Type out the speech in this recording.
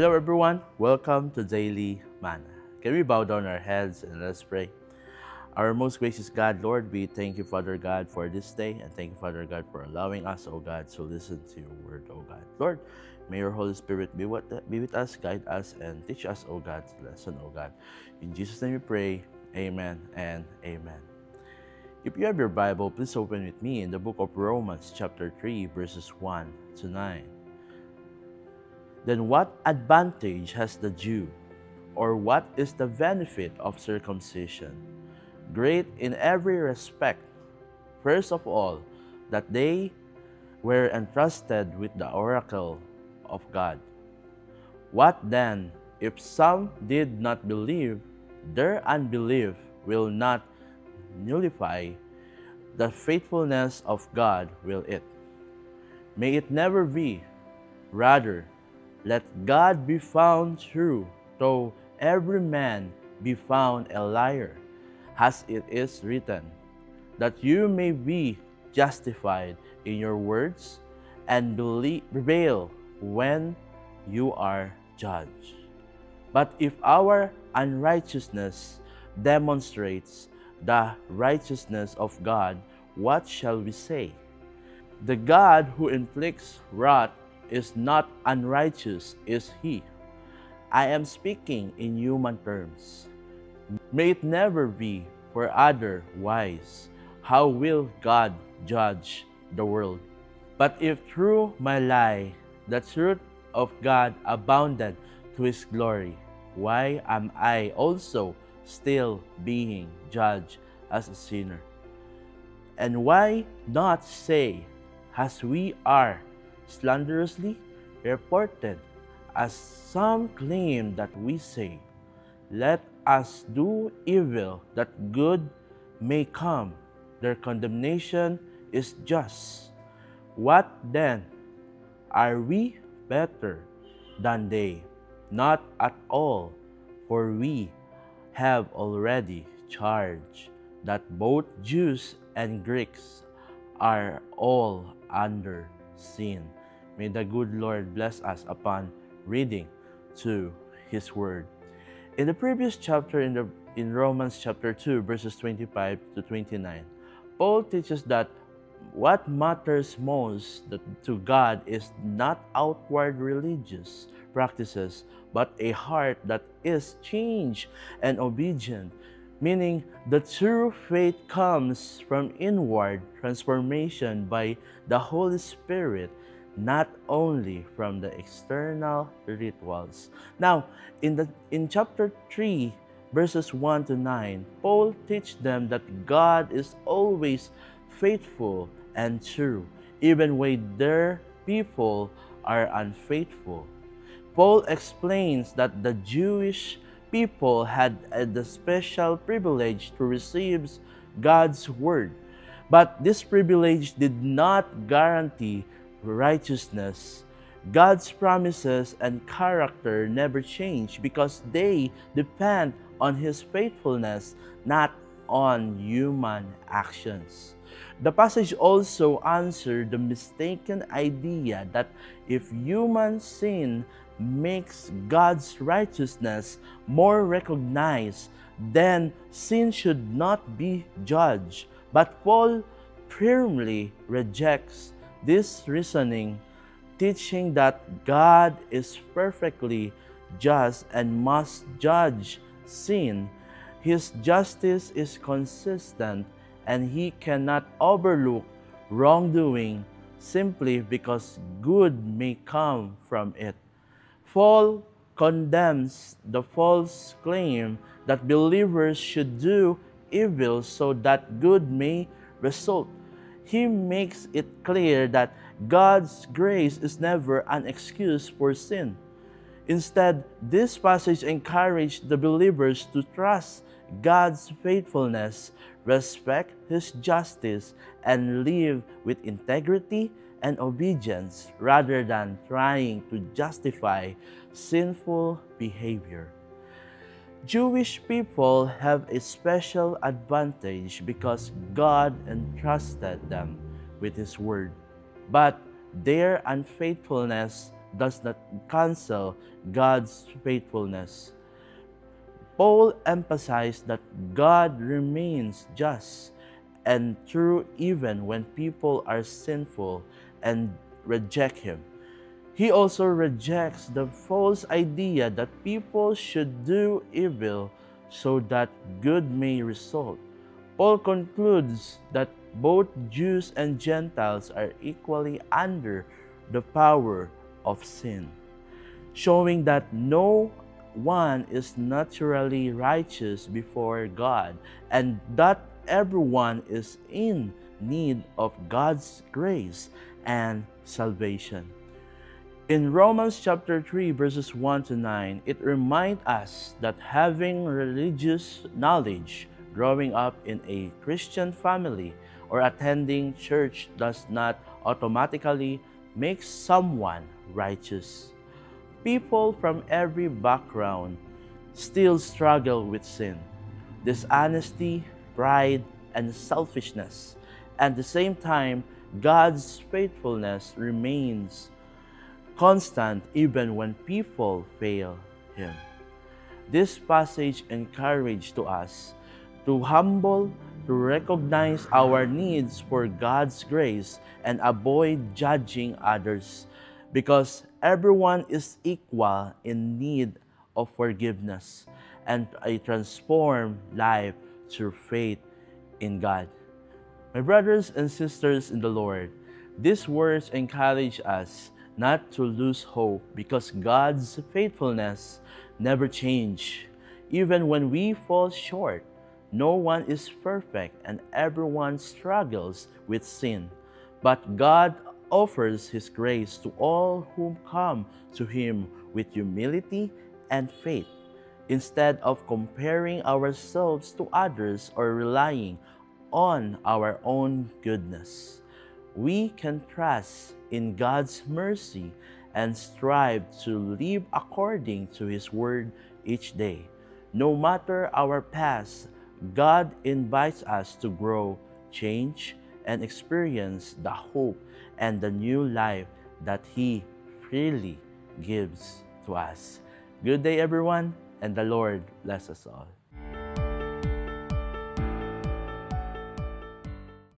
Hello everyone, welcome to Daily Manna. Can we bow down our heads and let's pray? Our most gracious God, Lord, we thank you, Father God, for this day, and thank you, Father God, for allowing us, O God, to listen to your word, O God. Lord, may your Holy Spirit be with us, guide us, and teach us, O God, to lesson, O God. In Jesus' name we pray, amen and amen. If you have your Bible, please open with me in the book of Romans chapter 3, verses 1 to 9. Then what advantage has the Jew? Or what is the benefit of circumcision? Great in every respect. First of all, that they were entrusted with the oracle of God. What then, if some did not believe, their unbelief will not nullify the faithfulness of God, will it? May it never be. Rather, let God be found true, though every man be found a liar, as it is written, that you may be justified in your words and prevail when you are judged. But if our unrighteousness demonstrates the righteousness of God, what shall we say? The God who inflicts wrath is not unrighteous, is he? I am speaking in human terms. May it never be, for otherwise, how will God judge the world? But if through my lie the truth of God abounded to his glory, why am I also still being judged as a sinner? And why not say, as we are slanderously reported, as some claim that we say, let us do evil that good may come. Their condemnation is just. What then? Are we better than they? Not at all, for we have already charged that both Jews and Greeks are all under sin. May the good Lord bless us upon reading to his word. In the previous chapter in Romans chapter 2 verses 25 to 29, Paul teaches that what matters most to God is not outward religious practices, but a heart that is changed and obedient, meaning the true faith comes from inward transformation by the Holy Spirit, not only from the external rituals. Now, in chapter 3, verses 1 to 9, Paul teaches them that God is always faithful and true, even when their people are unfaithful. Paul explains that the Jewish people had the special privilege to receive God's word, but this privilege did not guarantee righteousness. God's promises and character never change because they depend on his faithfulness, not on human actions. The passage also answered the mistaken idea that if human sin makes God's righteousness more recognized, then sin should not be judged. But Paul firmly rejects this reasoning, teaching that God is perfectly just and must judge sin. His justice is consistent, and he cannot overlook wrongdoing simply because good may come from it. Paul condemns the false claim that believers should do evil so that good may result. He makes it clear that God's grace is never an excuse for sin. Instead, this passage encouraged the believers to trust God's faithfulness, respect his justice, and live with integrity and obedience rather than trying to justify sinful behavior. Jewish people have a special advantage because God entrusted them with his word, but their unfaithfulness does not cancel God's faithfulness. Paul emphasized that God remains just and true even when people are sinful and reject Him. He also rejects the false idea that people should do evil so that good may result. Paul concludes that both Jews and Gentiles are equally under the power of sin, showing that no one is naturally righteous before God and that everyone is in need of God's grace and salvation. In Romans chapter 3 verses 1 to 9, it reminds us that having religious knowledge, growing up in a Christian family, or attending church does not automatically make someone righteous. People from every background still struggle with sin, dishonesty, pride, and selfishness. At the same time, God's faithfulness remains constant even when people fail Him. This passage encourages to us to humble, to recognize our needs for God's grace and avoid judging others because everyone is equal in need of forgiveness and a transformed life through faith in God. My brothers and sisters in the Lord, these words encourage us not to lose hope because God's faithfulness never changes. Even when we fall short, no one is perfect and everyone struggles with sin. But God offers His grace to all who come to Him with humility and faith. Instead of comparing ourselves to others or relying on our own goodness, we can trust in God's mercy and strive to live according to His word each day. No matter our past, God invites us to grow, change, and experience the hope and the new life that He freely gives to us. Good day, everyone, and the Lord bless us all.